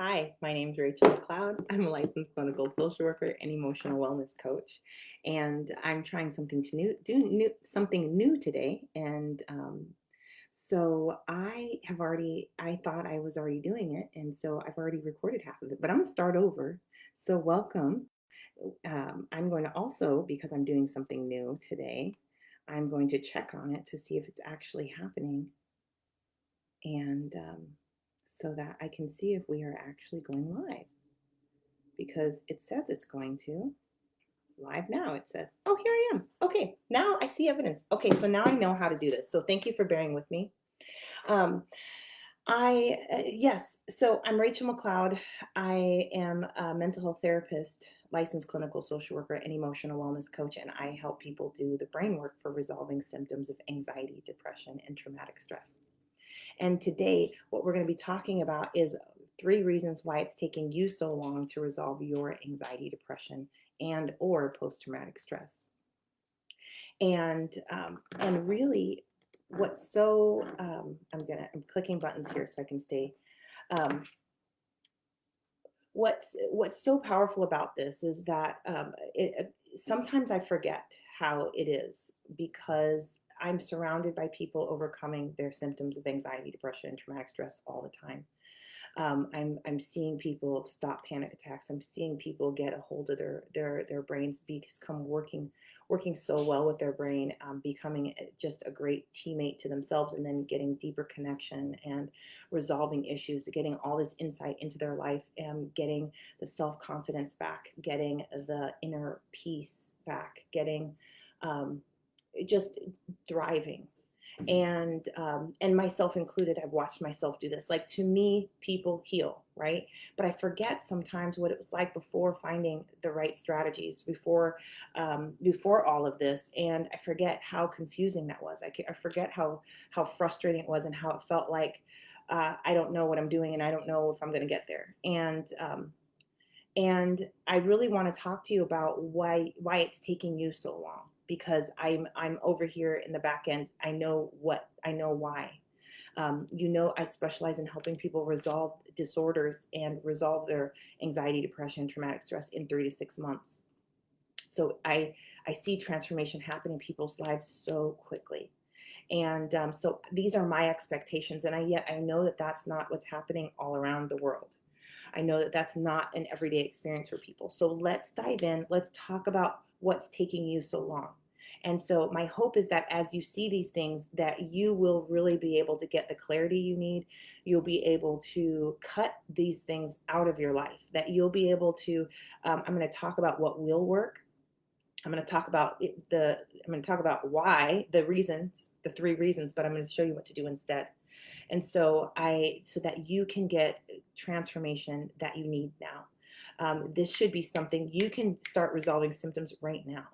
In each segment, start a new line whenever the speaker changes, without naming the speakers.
Hi, my name is Rachel McLeod. I'm a licensed clinical social worker and emotional wellness coach, and I'm trying something to something new today. So I thought I was already doing it, and so I've already recorded half of it, but I'm gonna start over. So welcome. I'm going to also, because I'm doing something new today, I'm going to check on it to see if it's actually happening and so that I can see if we are actually going live because it says it's going to live now. It says, oh, here I am. Okay, now I see evidence. Okay, so now I know how to do this. So thank you for bearing with me. Um, yes, so I'm Rachel McLeod. I am a mental health therapist, licensed clinical social worker, and emotional wellness coach, and I help people do the brain work for resolving symptoms of anxiety, depression, and traumatic stress. And today, what we're going to be talking about is 3 reasons why it's taking you so long to resolve your anxiety, depression, and or post-traumatic stress. And really, what's so I'm clicking buttons here so I can stay. Um, what's so powerful about this is that sometimes I forget how it is because I'm surrounded by people overcoming their symptoms of anxiety, depression, and traumatic stress all the time. I'm seeing people stop panic attacks. I'm seeing people get a hold of their brains, become working so well with their brain, becoming just a great teammate to themselves, and then getting deeper connection and resolving issues, getting all this insight into their life, and getting the self confidence back, getting the inner peace back, getting um, just thriving and myself included. I've watched myself do this. Like, to me, people heal, right? But I forget sometimes what it was like before finding the right strategies, before all of this, and I forget how confusing that was. I forget how frustrating it was and how it felt like I don't know what I'm doing and I don't know if I'm going to get there. And I really want to talk to you about why it's taking you so long, because I'm over here in the back end. I know why. I specialize in helping people resolve disorders and resolve their anxiety, depression, traumatic stress in 3 to 6 months. So I see transformation happen in people's lives so quickly. And so these are my expectations, and yet I know that that's not what's happening all around the world. I know that that's not an everyday experience for people. So let's dive in. Let's talk about what's taking you so long. And so my hope is that as you see these things, that you will really be able to get the clarity you need. You'll be able to cut these things out of your life, that you'll be able to, I'm going to talk about what will work. I'm going to talk about I'm going to talk about why, the reasons, the 3 reasons, but I'm going to show you what to do instead. And so that you can get transformation that you need now. This should be something you can start resolving symptoms right now,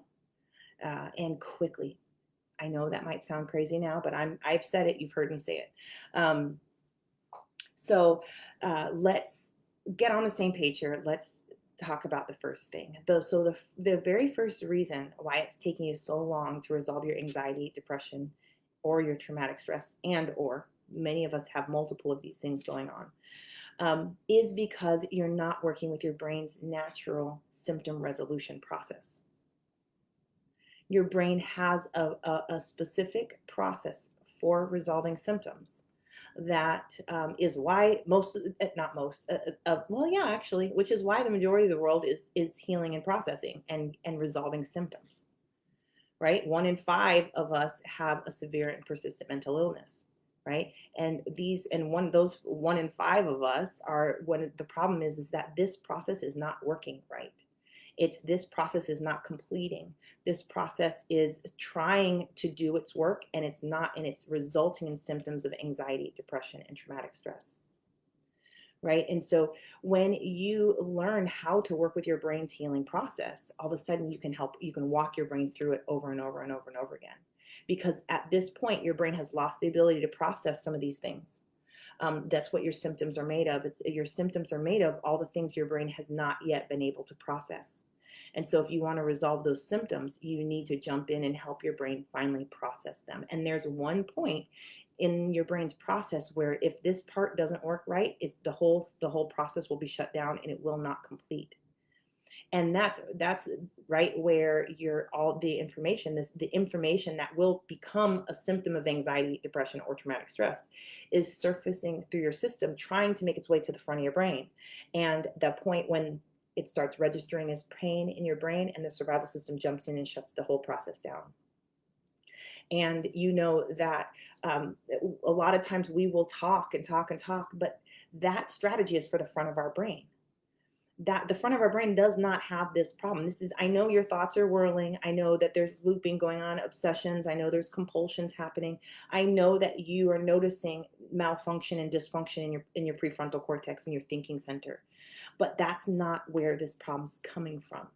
and quickly. I know that might sound crazy now, but I've said it. You've heard me say it. Um, let's get on the same page here. Let's talk about the first thing. The very first reason why it's taking you so long to resolve your anxiety, depression, or your traumatic stress, and or many of us have multiple of these things going on, is because you're not working with your brain's natural symptom resolution process. Your brain has a specific process for resolving symptoms that is why not most, well, yeah, actually, which is why the majority of the world is healing and processing and resolving symptoms, right? 1 in 5 of us have a severe and persistent mental illness, right? Those 1 in 5 of us are, when the problem is that this process is not working right. This process is not completing. This process is trying to do its work, and it's not, and it's resulting in symptoms of anxiety, depression, and traumatic stress. Right. And so when you learn how to work with your brain's healing process, all of a sudden you can walk your brain through it over and over and over and over again. Because at this point, your brain has lost the ability to process some of these things. That's what your symptoms are made of. Your symptoms are made of all the things your brain has not yet been able to process. And so if you want to resolve those symptoms, you need to jump in and help your brain finally process them. And there's one point in your brain's process where if this part doesn't work right, it's the whole process will be shut down and it will not complete. And that's right where your all the information, the information that will become a symptom of anxiety, depression, or traumatic stress is surfacing through your system, trying to make its way to the front of your brain. And the point when it starts registering as pain in your brain, and the survival system jumps in and shuts the whole process down. And you know that a lot of times we will talk and talk and talk, but that strategy is for the front of our brain. That the front of our brain does not have this problem. This is, I know your thoughts are whirling. I know that there's looping going on, obsessions. I know there's compulsions happening. I know that you are noticing malfunction and dysfunction in your prefrontal cortex and your thinking center. But that's not where this problem's coming from.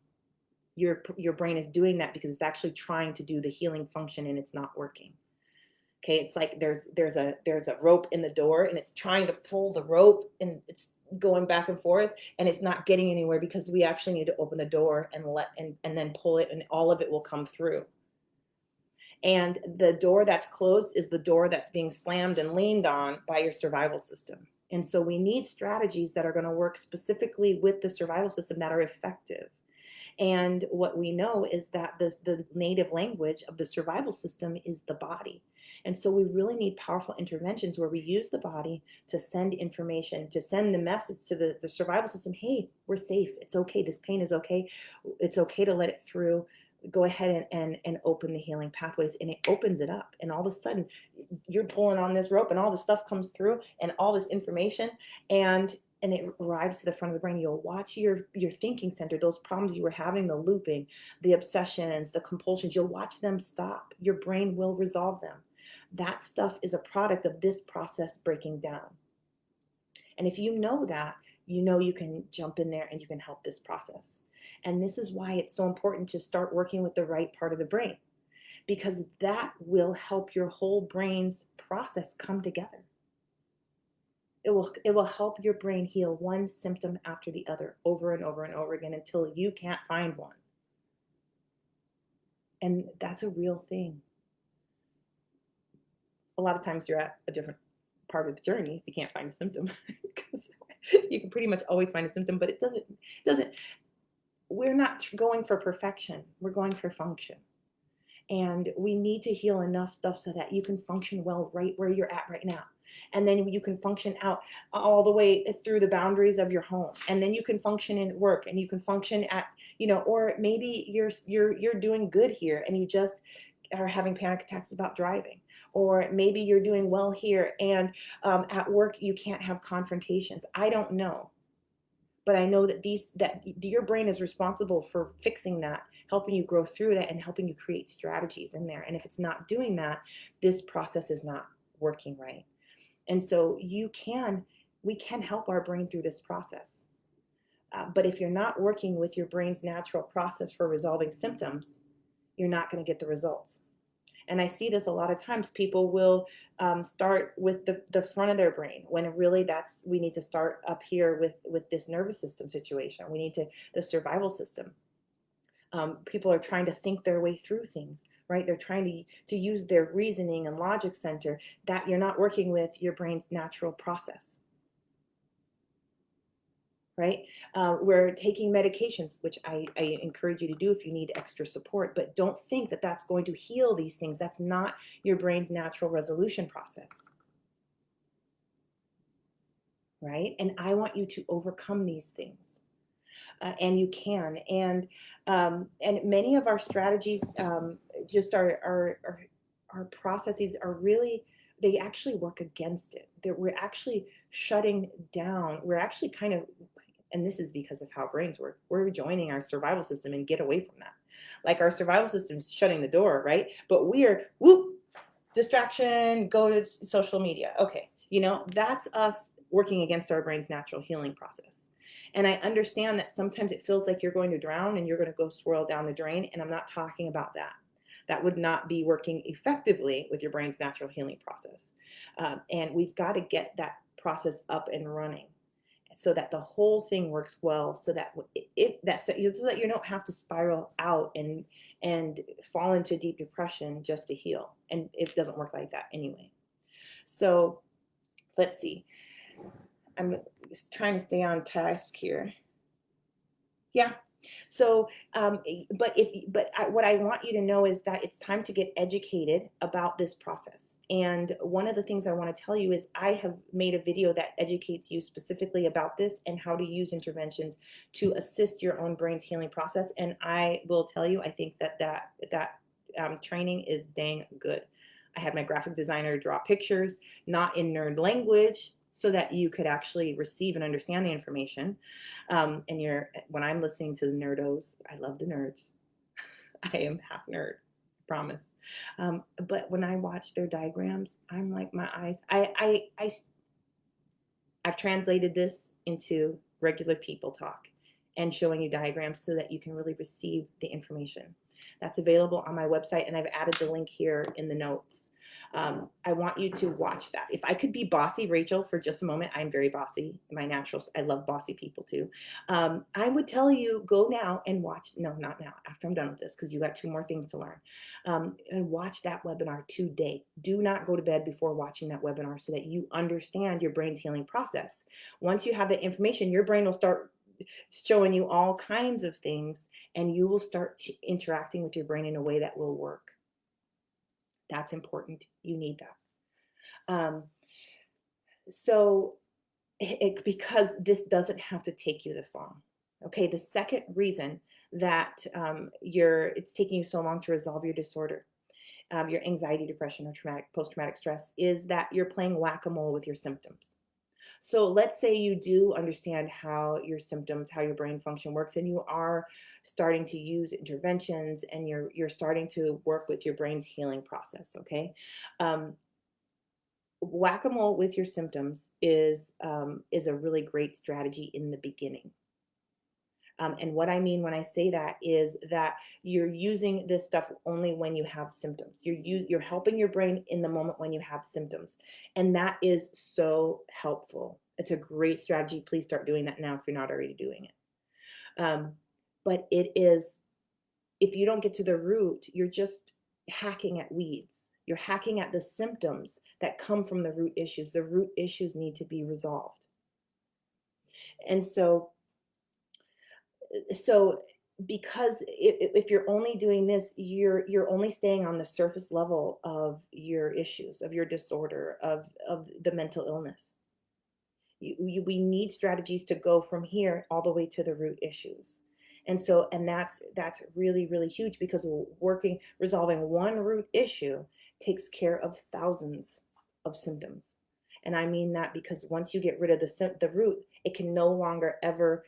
Your brain is doing that because it's actually trying to do the healing function and it's not working. Okay, it's like there's a rope in the door and it's trying to pull the rope and it's going back and forth and it's not getting anywhere because we actually need to open the door and then pull it and all of it will come through. And the door that's closed is the door that's being slammed and leaned on by your survival system. And so we need strategies that are going to work specifically with the survival system that are effective. And what we know is that the native language of the survival system is the body. And so we really need powerful interventions where we use the body to send information, to send the message to the survival system, hey, we're safe. It's okay. This pain is okay. It's okay to let it through. Go ahead and open the healing pathways, and it opens it up. And all of a sudden you're pulling on this rope and all this stuff comes through and all this information and it arrives to the front of the brain. You'll watch your thinking center, those problems you were having, the looping, the obsessions, the compulsions, you'll watch them stop. Your brain will resolve them. That stuff is a product of this process breaking down. And if you know that, you know you can jump in there and you can help this process. And this is why it's so important to start working with the right part of the brain, because that will help your whole brain's process come together. It will help your brain heal one symptom after the other over and over and over again until you can't find one. And that's a real thing. A lot of times you're at a different part of the journey if you can't find a symptom, because you can pretty much always find a symptom, but it doesn't, we're not going for perfection. We're going for function. And we need to heal enough stuff so that you can function well right where you're at right now. And then you can function out all the way through the boundaries of your home. And then you can function in work, and you can function at, or maybe you're doing good here and you just are having panic attacks about driving. Or maybe you're doing well here and at work you can't have confrontations. I don't know. But I know that your brain is responsible for fixing that, helping you grow through that, and helping you create strategies in there. And if it's not doing that, this process is not working right. And so we can help our brain through this process. But if you're not working with your brain's natural process for resolving symptoms, you're not going to get the results. And I see this a lot of times. People will start with the front of their brain when really we need to start up here with this nervous system situation. We need the survival system. People are trying to think their way through things, right? They're trying to use their reasoning and logic center. That you're not working with your brain's natural process. Right? We're taking medications, which I encourage you to do if you need extra support, but don't think that that's going to heal these things. That's not your brain's natural resolution process. Right? And I want you to overcome these things. And you can. And many of our strategies, just our processes are really, they actually work against it. We're actually shutting down. We're actually kind of, and this is because of how brains work, we're joining our survival system and get away from that. Like our survival system is shutting the door, right? But we are, distraction, go to social media. Okay, that's us working against our brain's natural healing process. And I understand that sometimes it feels like you're going to drown and you're going to go swirl down the drain, and I'm not talking about that. That would not be working effectively with your brain's natural healing process. And we've got to get that process up and running so that the whole thing works well, so that so that you don't have to spiral out and fall into deep depression just to heal. And it doesn't work like that anyway. So let's see. I'm trying to stay on task here. Yeah. So, what I want you to know is that it's time to get educated about this process. And one of the things I want to tell you is I have made a video that educates you specifically about this and how to use interventions to assist your own brain's healing process. And I will tell you, I think that training is dang good. I had my graphic designer draw pictures, not in nerd language, so that you could actually receive and understand the information. And when I'm listening to the nerdos, I love the nerds. I am half nerd, I promise. But when I watch their diagrams, I'm like my eyes. I've translated this into regular people talk and showing you diagrams so that you can really receive the information. That's available on my website, and I've added the link here in the notes. I want you to watch that. If I could be bossy, Rachel, for just a moment, I'm very bossy. My natural, I love bossy people too. I would tell you, go now and watch. No, not now. After I'm done with this, because you got 2 more things to learn. And watch that webinar today. Do not go to bed before watching that webinar so that you understand your brain's healing process. Once you have the information, your brain will start showing you all kinds of things, and you will start interacting with your brain in a way that will work. That's important. You need that. So because this doesn't have to take you this long. Okay, the second reason that it's taking you so long to resolve your disorder, your anxiety, depression, or post-traumatic stress, is that you're playing whack-a-mole with your symptoms. So let's say you do understand how your symptoms, how your brain function works, and you are starting to use interventions, and you're starting to work with your brain's healing process. Okay, um, whack-a-mole with your symptoms is a really great strategy in the beginning. And what I mean when I say that is that you're using this stuff only when you have symptoms. You're helping your brain in the moment when you have symptoms, and that is so helpful. It's a great strategy. Please start doing that now if you're not already doing it. But it is, if you don't get to the root, you're just hacking at weeds. You're hacking at the symptoms that come from the root issues. The root issues need to be resolved. And so because if you're only doing this, you're only staying on the surface level of your issues, of your disorder, of the mental illness. We need strategies to go from here all the way to the root issues. And that's really, really huge, because resolving one root issue takes care of thousands of symptoms. And I mean that because once you get rid of the root, it can no longer ever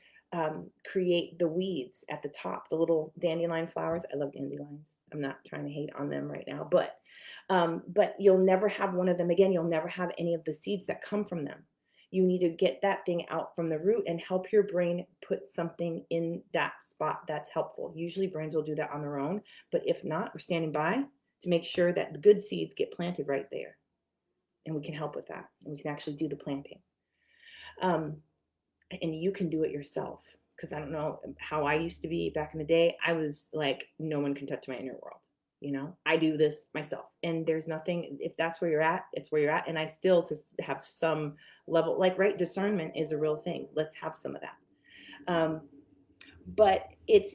create the weeds at the top, the little dandelion flowers. I love dandelions. I'm not trying to hate on them right now, but you'll never have one of them again. You'll never have any of the seeds that come from them. You need to get that thing out from the root and help your brain put something in that spot that's helpful. Usually brains will do that on their own, but if not, we're standing by to make sure that the good seeds get planted right there. And we can help with that. And we can actually do the planting. And you can do it yourself, because I don't know how I used to be back in the day. I was like, no one can touch my inner world. I do this myself, and there's nothing. If that's where you're at, it's where you're at. And I still to have some level, like, right, discernment is a real thing. Let's have some of that. But it's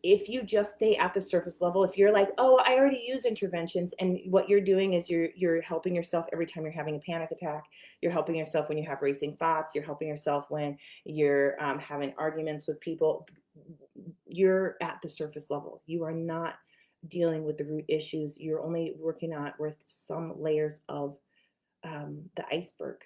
if you just stay at the surface level, if you're like, oh, I already use interventions, and what you're doing is you're helping yourself every time you're having a panic attack, you're helping yourself when you have racing thoughts, you're helping yourself when you're having arguments with people, you're at the surface level. You are not dealing with the root issues. You're only working on with some layers of the iceberg.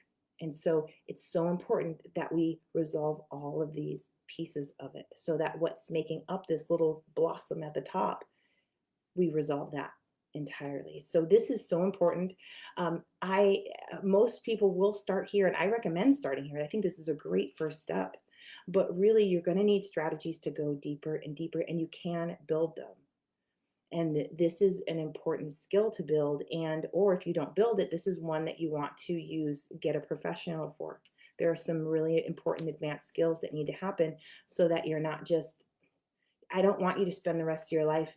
And so it's so important that we resolve all of these pieces of it, so that what's making up this little blossom at the top, we resolve that entirely. So this is so important. Most people will start here, and I recommend starting here. I think this is a great first step, but really you're going to need strategies to go deeper and deeper, and you can build them. And this is an important skill to build, or if you don't build it, this is one that you want to get a professional for. There are some really important advanced skills that need to happen, so that you're not just, I don't want you to spend the rest of your life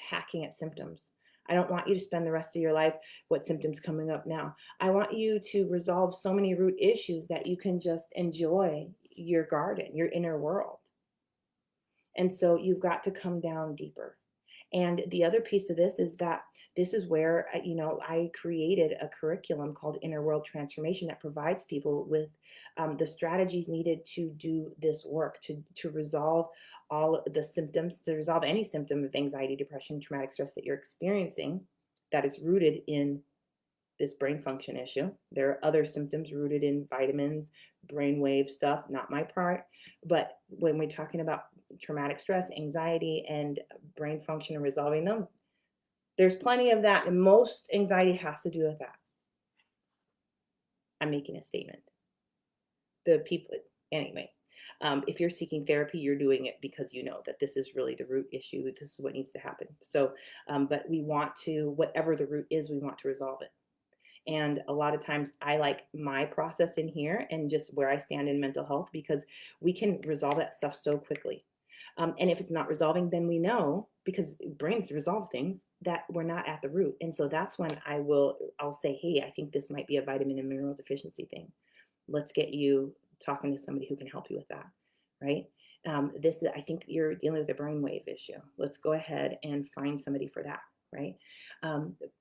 hacking at symptoms. I don't want you to spend the rest of your life, what symptoms coming up now. I want you to resolve so many root issues that you can just enjoy your garden, your inner world. And so you've got to come down deeper. And the other piece of this is that this is where, I created a curriculum called Inner World Transformation that provides people with the strategies needed to do this work, to resolve all of the symptoms, to resolve any symptom of anxiety, depression, traumatic stress that you're experiencing that is rooted in this brain function issue. There are other symptoms rooted in vitamins, brainwave stuff, not my part. But when we're talking about traumatic stress, anxiety, and brain function and resolving them, there's plenty of that. And most anxiety has to do with that. I'm making a statement. The people, anyway. If you're seeking therapy, you're doing it because you know that this is really the root issue. This is what needs to happen. So, but we want to, whatever the root is, we want to resolve it. And a lot of times I like my process in here and just where I stand in mental health because we can resolve that stuff so quickly. And if it's not resolving, then we know, because brains resolve things, that we're not at the root. And so that's when I'll say, hey, I think this might be a vitamin and mineral deficiency thing. Let's get you talking to somebody who can help you with that, right? I think you're dealing with a brainwave issue. Let's go ahead and find somebody for that, right?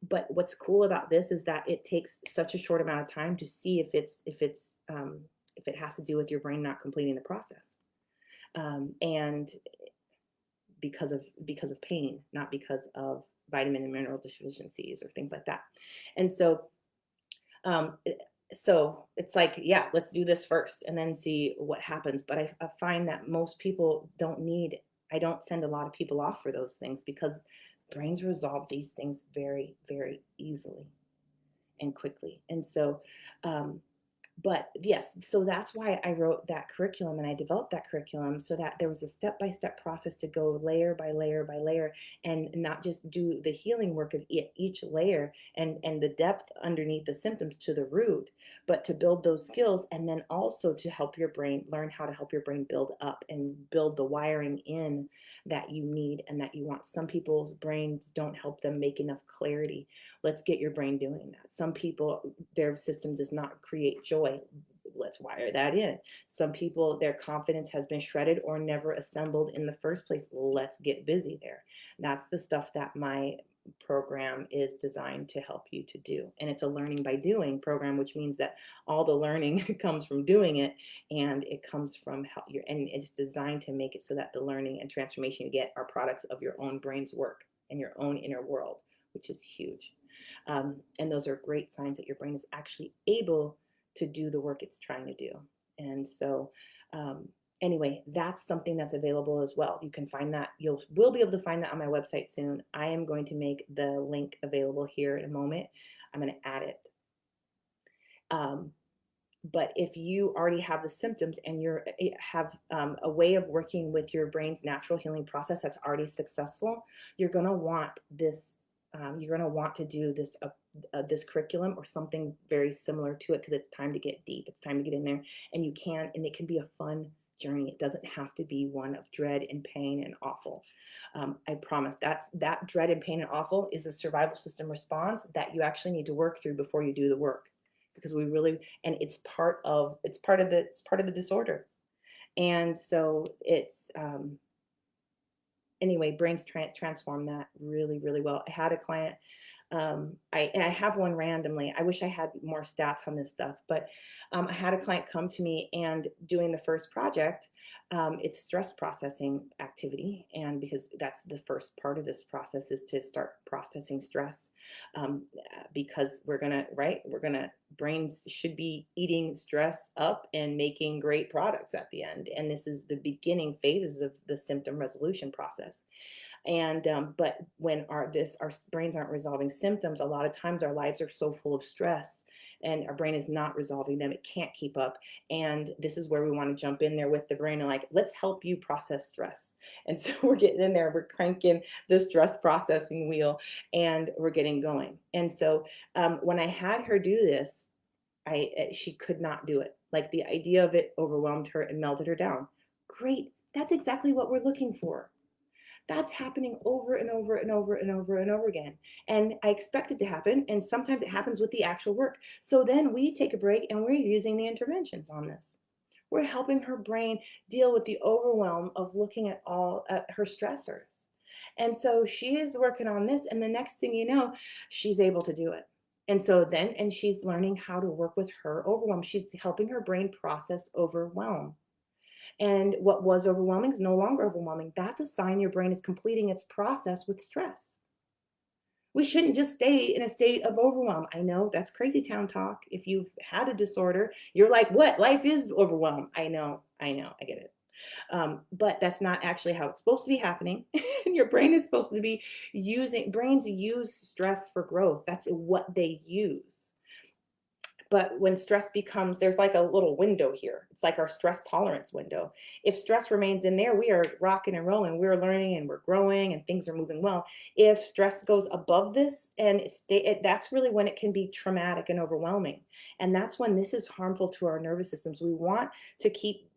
But what's cool about this is that it takes such a short amount of time to see if it has to do with your brain not completing the process, and because of pain, not because of vitamin and mineral deficiencies or things like that. And um, so it's like, yeah, let's do this first and then see what happens. But I find that most people I don't send a lot of people off for those things because brains resolve these things very, very easily and quickly. And so, but yes, so that's why I wrote that curriculum and I developed that curriculum so that there was a step-by-step process to go layer by layer by layer and not just do the healing work of each layer and the depth underneath the symptoms to the root, but to build those skills and then also to help your brain learn how to help your brain build up and build the wiring in that you need and that you want. Some people's brains don't help them make enough clarity. Let's get your brain doing that. Some people, their system does not create joy. Let's wire that in. Some people, their confidence has been shredded or never assembled in the first place. Let's get busy there. That's the stuff that my program is designed to help you to do. And it's a learning by doing program, which means that all the learning comes from doing it and it comes from and it's designed to make it so that the learning and transformation you get are products of your own brain's work and your own inner world, which is huge. And those are great signs that your brain is actually able to do the work it's trying to do. And so, anyway, that's something that's available as well. You can find that. Will be able to find that on my website soon. I am going to make the link available here in a moment. I'm going to add it. But if you already have the symptoms and you have a way of working with your brain's natural healing process that's already successful, you're going to want this. You're going to want to do this curriculum or something very similar to it because it's time to get deep. It's time to get in there, and it can be a fun journey. It doesn't have to be one of dread and pain and awful. I promise that dread and pain and awful is a survival system response that you actually need to work through before you do the work, because it's part of the disorder. And so it's anyway, brains transform that really, really well. I had a client, I have one randomly. I wish I had more stats on this stuff, but I had a client come to me and doing the first project, it's a stress processing activity. And because that's the first part of this process is to start processing stress, because brains should be eating stress up and making great products at the end. And this is the beginning phases of the symptom resolution process. And but when our brains aren't resolving symptoms, a lot of times our lives are so full of stress and our brain is not resolving them. It can't keep up. And this is where we want to jump in there with the brain and like, let's help you process stress. And so we're getting in there, we're cranking the stress processing wheel and we're getting going. And so when I had her do this, she could not do it. Like the idea of it overwhelmed her and melted her down. Great. That's exactly what we're looking for. That's happening over and over and over and over and over again. And I expect it to happen. And sometimes it happens with the actual work. So then we take a break and we're using the interventions on this. We're helping her brain deal with the overwhelm of looking at all at her stressors. And so she is working on this, and the next thing you know, she's able to do it. And so then, and she's learning how to work with her overwhelm. She's helping her brain process overwhelm. And what was overwhelming is no longer overwhelming. That's a sign your brain is completing its process with stress. We shouldn't just stay in a state of overwhelm. I know that's crazy town talk. If you've had a disorder, you're like, what? Life is overwhelm. I get it. But that's not actually how it's supposed to be happening. Your brain is supposed to be brains use stress for growth. That's what they use. But when stress becomes, there's like a little window here. It's like our stress tolerance window. If stress remains in there, we are rocking and rolling. We're learning and we're growing and things are moving well. If stress goes above this, and that's really when it can be traumatic and overwhelming. And that's when this is harmful to our nervous systems. We want to keep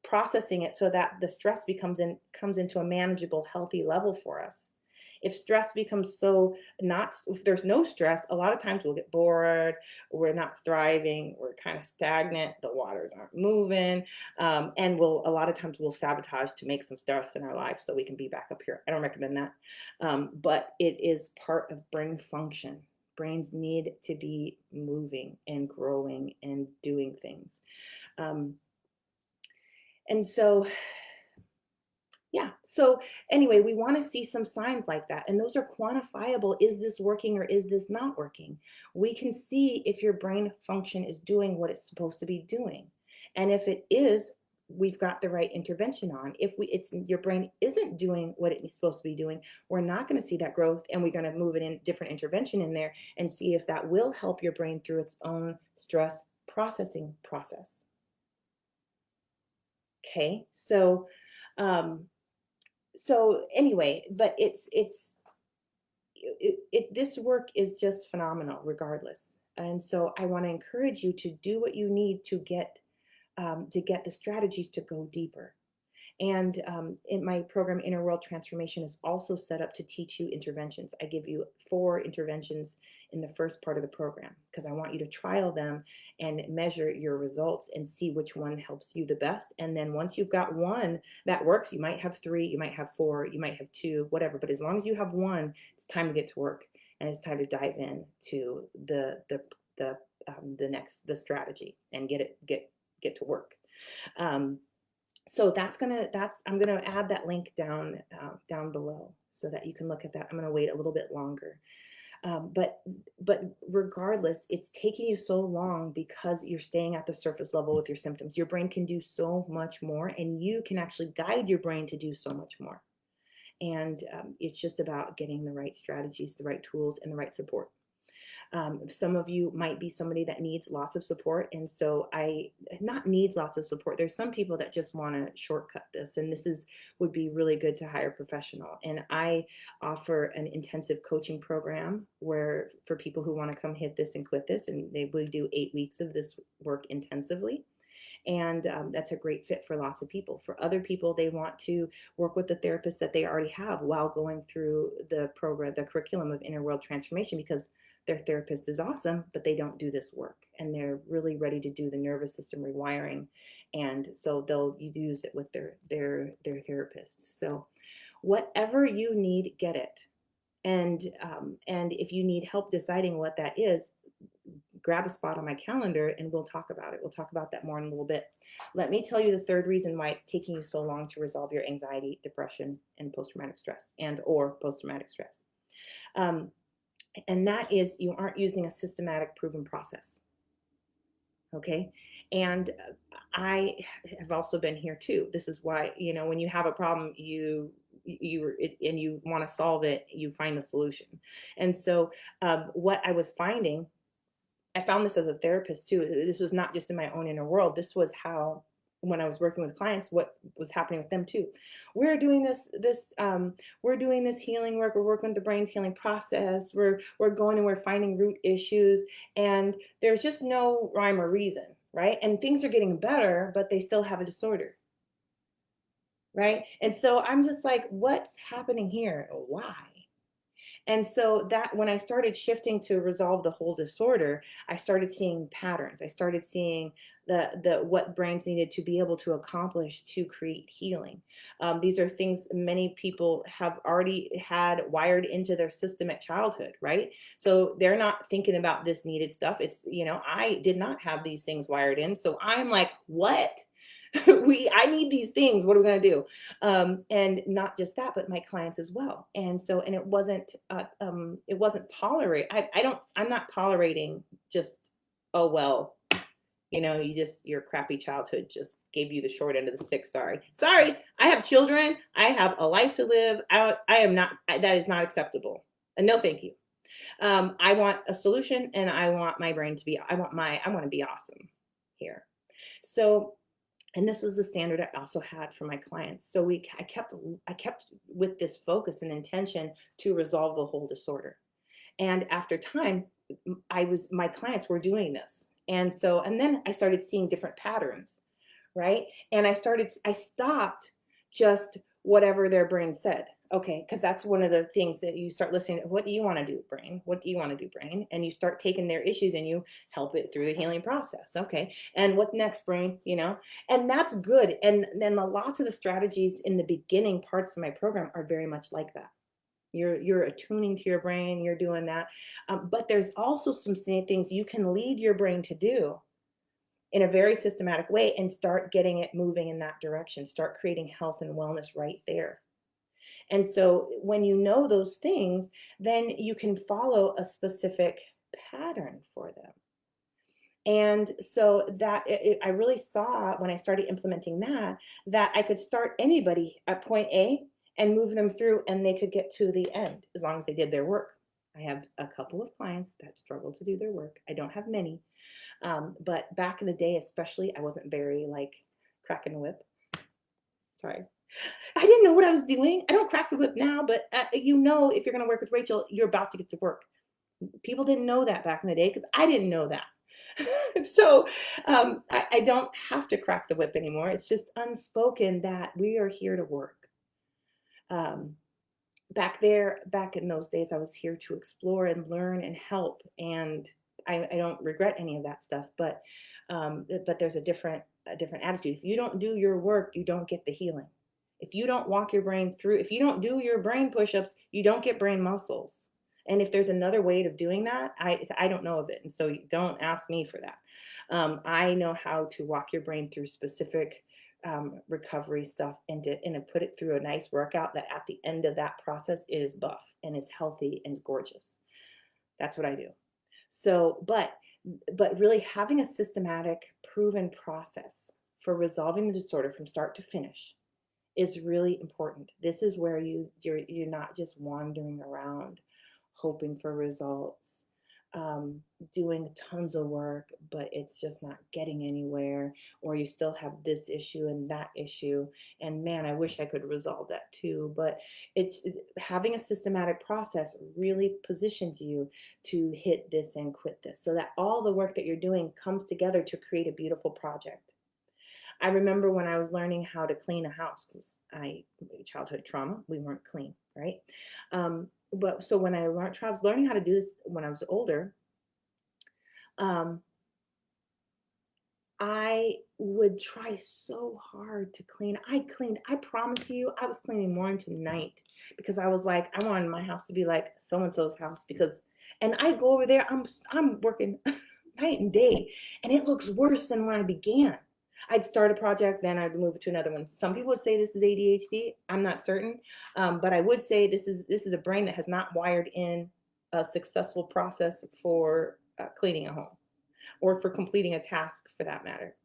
processing it so that the stress comes into a manageable, healthy level for us. If stress becomes so not, if there's no stress, a lot of times we'll get bored, we're not thriving, we're kind of stagnant, the waters aren't moving, and a lot of times we'll sabotage to make some stress in our life so we can be back up here. I don't recommend that, but it is part of brain function. Brains need to be moving and growing and doing things. Um, and so Yeah. So anyway, we want to see some signs like that. And those are quantifiable. Is this working or is this not working? We can see if your brain function is doing what it's supposed to be doing. And if it is, we've got the right intervention on. If it's your brain isn't doing what it's supposed to be doing, we're not going to see that growth, and we're going to move it in different intervention in there and see if that will help your brain through its own stress processing process. Okay. Um, so anyway, but this work is just phenomenal regardless. And so I want to encourage you to do what you need to get the strategies to go deeper. And in my program, Inner World Transformation is also set up to teach you interventions. I give you 4 interventions in the first part of the program because I want you to trial them and measure your results and see which one helps you the best. And then once you've got one that works, you might have 3, you might have 4, you might have 2, whatever. But as long as you have one, it's time to get to work, and it's time to dive in to the strategy and get to work. So I'm gonna add that link down below so that you can look at that. I'm gonna wait a little bit longer, but regardless, it's taking you so long because you're staying at the surface level with your symptoms. Your brain can do so much more, and you can actually guide your brain to do so much more. And it's just about getting the right strategies, the right tools, and the right support. Some of you might be somebody that needs lots of support. And so not needs lots of support. There's some people that just want to shortcut this. And would be really good to hire a professional. And I offer an intensive coaching program for people who want to come hit this and quit this. And they will do 8 weeks of this work intensively. And that's a great fit for lots of people. For other people, they want to work with the therapist that they already have while going through the curriculum of Inner World Transformation, because their therapist is awesome, but they don't do this work, and they're really ready to do the nervous system rewiring, and so they'll use it with their therapists. So whatever you need, get it. And if you need help deciding what that is, grab a spot on my calendar and we'll talk about it. We'll talk about that more in a little bit. Let me tell you the third reason why it's taking you so long to resolve your anxiety, depression, and post-traumatic stress or post-traumatic stress. And that is you aren't using a systematic proven process. Okay. And I have also been here too. This is why, when you have a problem, and you want to solve it, you find the solution. And so what I was finding, I found this as a therapist too. This was not just in my own inner world. This was how, when I was working with clients, what was happening with them too. We're doing we're doing this healing work. We're working with the brain's healing process. We're going and we're finding root issues, and there's just no rhyme or reason, right? And things are getting better, but they still have a disorder. right? And so I'm just like, what's happening here? Why? And so that when I started shifting to resolve the whole disorder, I started seeing patterns. I started seeing the what brains needed to be able to accomplish to create healing. These are things many people have already had wired into their system at childhood, right? So they're not thinking about this needed stuff. It's, I did not have these things wired in. So I'm like, what? I need these things. What are we going to do? And not just that, but my clients as well. And so, and it wasn't tolerate. I'm not tolerating just, oh, well, your crappy childhood just gave you the short end of the stick. Sorry. I have children. I have a life to live. I am not, that is not acceptable. And no, thank you. I want a solution, and I want my brain to be, I want to be awesome here. So, and this was the standard I also had for my clients. So I kept with this focus and intention to resolve the whole disorder. And after time, my clients were doing this. And then I started seeing different patterns, right? And I stopped just whatever their brain said. Okay, because that's one of the things that you start listening to. What do you want to do, brain? What do you want to do, brain? And you start taking their issues and you help it through the healing process. Okay, and what next, brain? And that's good. And then lots of the strategies in the beginning parts of my program are very much like that. You're attuning to your brain. You're doing that, but there's also some things you can lead your brain to do in a very systematic way and start getting it moving in that direction. Start creating health and wellness right there. And so when you know those things, then you can follow a specific pattern for them. And so I really saw when I started implementing that I could start anybody at point A and move them through, and they could get to the end as long as they did their work. I have a couple of clients that struggle to do their work. I don't have many. But back in the day, especially, I wasn't very like cracking the whip. Sorry. I didn't know what I was doing. I don't crack the whip now, but if you're going to work with Rachel, you're about to get to work. People didn't know that back in the day because I didn't know that. So I don't have to crack the whip anymore. It's just unspoken that we are here to work. Um, back in those days, I was here to explore and learn and help. And I don't regret any of that stuff, but there's a different attitude. If you don't do your work, you don't get the healing. If you don't walk your brain through, if you don't do your brain push-ups, you don't get brain muscles. And if there's another way of doing that, I don't know of it. And so don't ask me for that. I know how to walk your brain through specific recovery stuff and put it through a nice workout that at the end of that process it is buff and is healthy and is gorgeous. That's what I do. So, but really having a systematic, proven process for resolving the disorder from start to finish is really important. This is where you're not just wandering around hoping for results, doing tons of work, but it's just not getting anywhere, or you still have this issue and that issue. And man, I wish I could resolve that too. But it's having a systematic process really positions you to hit this and quit this so that all the work that you're doing comes together to create a beautiful project. I remember when I was learning how to clean a house because childhood trauma, we weren't clean, right? But so when I was learning how to do this when I was older, um, I would try so hard to clean. I promise you, I was cleaning morning to night because I was like, I wanted my house to be like so and so's house and I go over there, I'm working night and day, and it looks worse than when I began. I'd start a project, then I'd move to another one. Some people would say this is ADHD. I'm not certain, but I would say this is a brain that has not wired in a successful process for cleaning a home or for completing a task for that matter.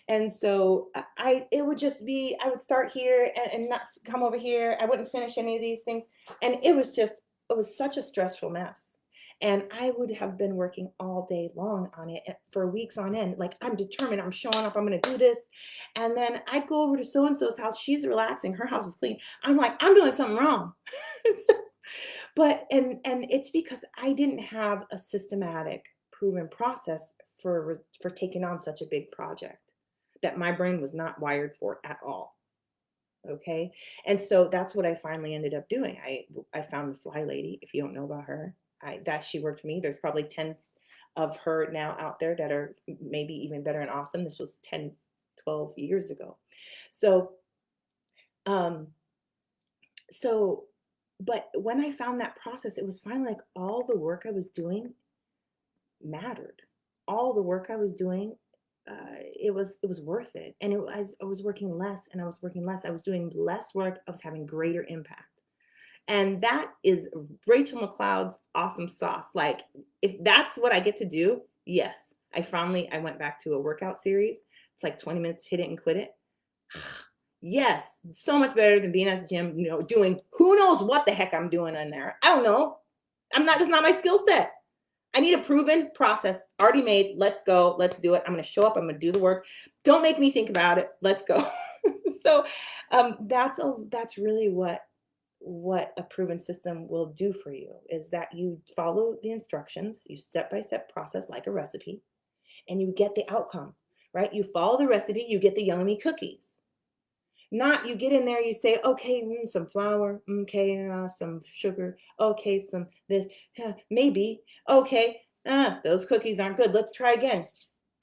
And so it would just be, I would start here and not come over here. I wouldn't finish any of these things. And it was such a stressful mess. And I would have been working all day long on it for weeks on end. Like, I'm determined, I'm showing up, I'm going to do this. And then I'd go over to so-and-so's house. She's relaxing. Her house is clean. I'm like, I'm doing something wrong. So, and it's because I didn't have a systematic proven process for taking on such a big project that my brain was not wired for at all. Okay. And so that's what I finally ended up doing. I found the Fly Lady. If you don't know about her, that she worked for me. There's probably 10 of her now out there that are maybe even better and awesome. This was 10, 12 years ago. So, um, so, but when I found that process, it was finally like all the work I was doing mattered. All the work I was doing, it was worth it. And I was working less and I was working less. I was doing less work. I was having greater impact. And that is Rachel McLeod's awesome sauce. Like, if that's what I get to do, yes. I went back to a workout series. It's like 20 minutes, hit it and quit it. Yes, so much better than being at the gym, doing who knows what the heck I'm doing in there. I don't know. It's not my skill set. I need a proven process already made. Let's go. Let's do it. I'm going to show up. I'm going to do the work. Don't make me think about it. Let's go. So that's really what a proven system will do for you, is that you follow the instructions, you step by step process like a recipe, and you get the outcome, right? You follow the recipe, you get the yummy cookies. Not you get in there, you say, okay, some flour, okay, some sugar, okay, some this, maybe, okay, those cookies aren't good. Let's try again.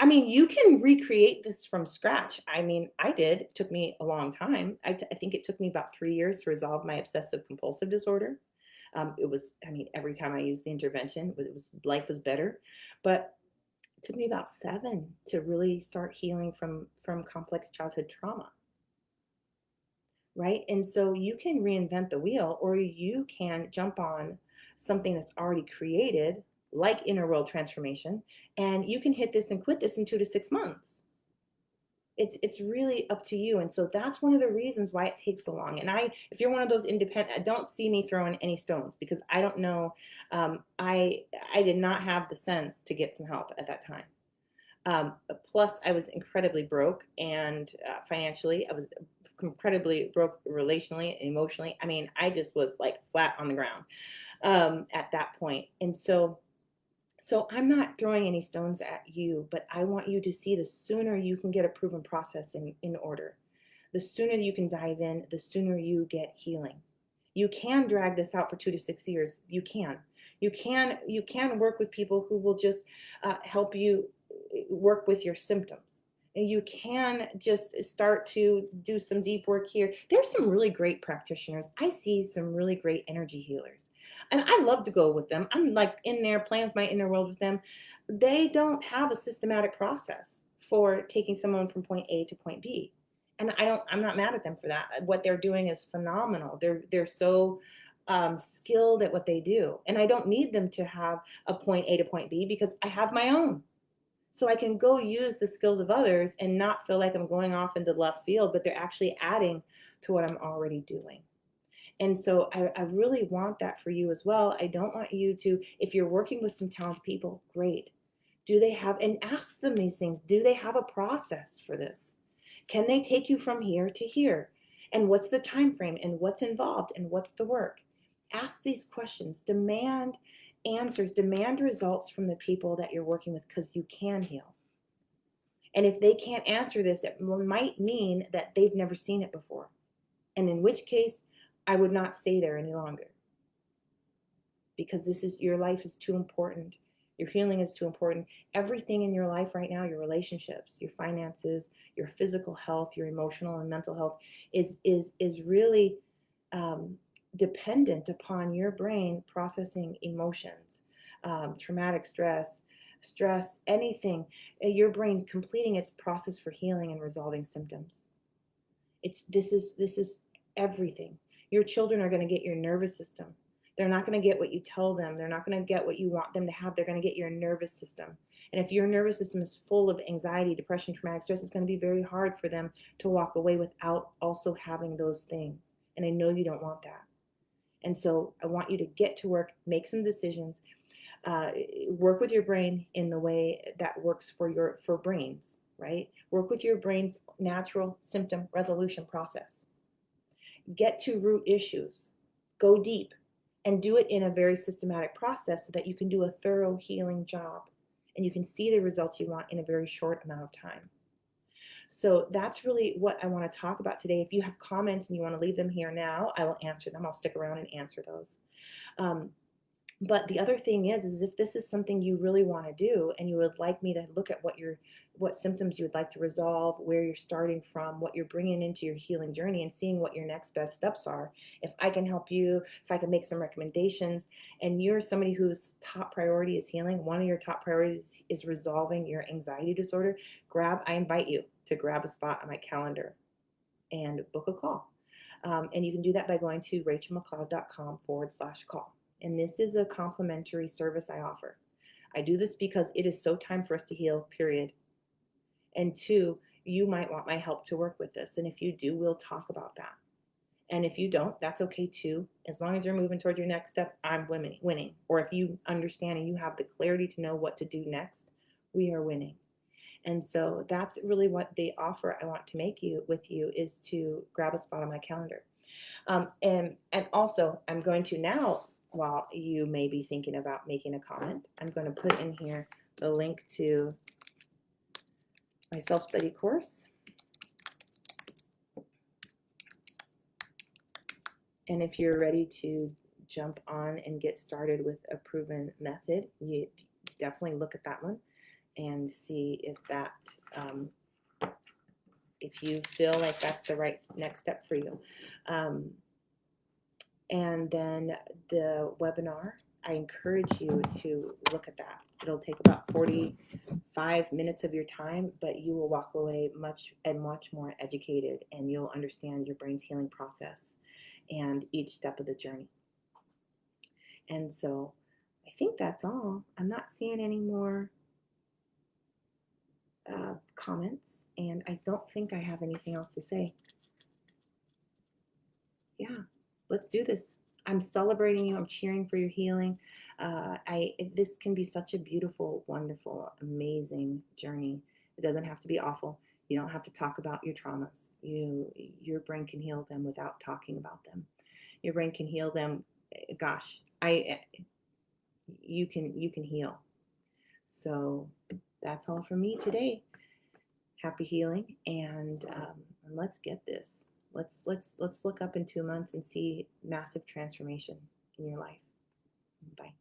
I mean, you can recreate this from scratch. I mean, I did. It took me a long time. I think it took me about 3 years to resolve my obsessive compulsive disorder. Every time I used the intervention, life was better. But it took me about 7 to really start healing from complex childhood trauma. Right? And so you can reinvent the wheel, or you can jump on something that's already created, like inner world transformation, and you can hit this and quit this in 2 to 6 months. It's really up to you. And so that's one of the reasons why it takes so long. And if you're one of those independent, don't see me throwing any stones, because I don't know. I did not have the sense to get some help at that time. Plus, I was incredibly broke, and financially, I was incredibly broke relationally, emotionally. I mean, I just was like flat on the ground at that point. And so I'm not throwing any stones at you, but I want you to see, the sooner you can get a proven process in order, the sooner you can dive in, the sooner you get healing. You can drag this out for 2 to 6 years. You can. You can work with people who will just help you work with your symptoms. And you can just start to do some deep work here. There's some really great practitioners. I see some really great energy healers. And I love to go with them. I'm like in there playing with my inner world with them. They don't have a systematic process for taking someone from point A to point B. And I'm not mad at them for that. What they're doing is phenomenal. They're so skilled at what they do. And I don't need them to have a point A to point B, because I have my own. So I can go use the skills of others and not feel like I'm going off into left field, but they're actually adding to what I'm already doing. And so I really want that for you as well. I don't want you to, if you're working with some talented people, great. Do they have, and ask them these things, do they have a process for this? Can they take you from here to here? And what's the time frame, and what's involved, and what's the work? Ask these questions, demand answers, demand results from the people that you're working with, because you can heal. And if they can't answer this, it might mean that they've never seen it before. And in which case, I would not stay there any longer, because your life is too important. Your healing is too important. Everything in your life right now, your relationships, your finances, your physical health, your emotional and mental health is really dependent upon your brain processing emotions, traumatic stress, anything, your brain completing its process for healing and resolving symptoms. This is everything. Your children are going to get your nervous system. They're not going to get what you tell them. They're not going to get what you want them to have. They're going to get your nervous system. And if your nervous system is full of anxiety, depression, traumatic stress, it's going to be very hard for them to walk away without also having those things. And I know you don't want that. And so I want you to get to work, make some decisions, work with your brain in the way that works for brains, right? Work with your brain's natural symptom resolution process. Get to root issues, go deep, and do it in a very systematic process so that you can do a thorough healing job and you can see the results you want in a very short amount of time. So that's really what I want to talk about today. If you have comments and you want to leave them here now, I will answer them. I'll stick around and answer those. Um, but the other thing is if this is something you really want to do and you would like me to look at what symptoms you would like to resolve, where you're starting from, what you're bringing into your healing journey, and seeing what your next best steps are, if I can help you, if I can make some recommendations, and you're somebody whose top priority is healing, one of your top priorities is resolving your anxiety disorder, I invite you to grab a spot on my calendar and book a call. And you can do that by going to rachelmcleod.com/call. And this is a complimentary service I offer. I do this because it is so time for us to heal, period. And two, you might want my help to work with this. And if you do, we'll talk about that. And if you don't, that's okay too. As long as you're moving towards your next step, I'm winning. Or if you understand and you have the clarity to know what to do next, we are winning. And so that's really what the offer I want to make with you is to grab a spot on my calendar. And also, I'm going to now, while you may be thinking about making a comment, I'm going to put in here the link to my self-study course. And if you're ready to jump on and get started with a proven method, you definitely look at that one and see if that if you feel like that's the right next step for you. And then the webinar, I encourage you to look at that. It'll take about 45 minutes of your time, but you will walk away much more educated, and you'll understand your brain's healing process and each step of the journey. And so I think that's all. I'm not seeing any more comments, and I don't think I have anything else to say. Yeah, let's do this. I'm celebrating you. I'm cheering for your healing. This can be such a beautiful, wonderful, amazing journey. It doesn't have to be awful. You don't have to talk about your traumas. Your brain can heal them without talking about them. Your brain can heal them. Gosh, you can heal. So that's all from me today. Happy healing, and let's get this. Let's look up in 2 months and see massive transformation in your life. Bye.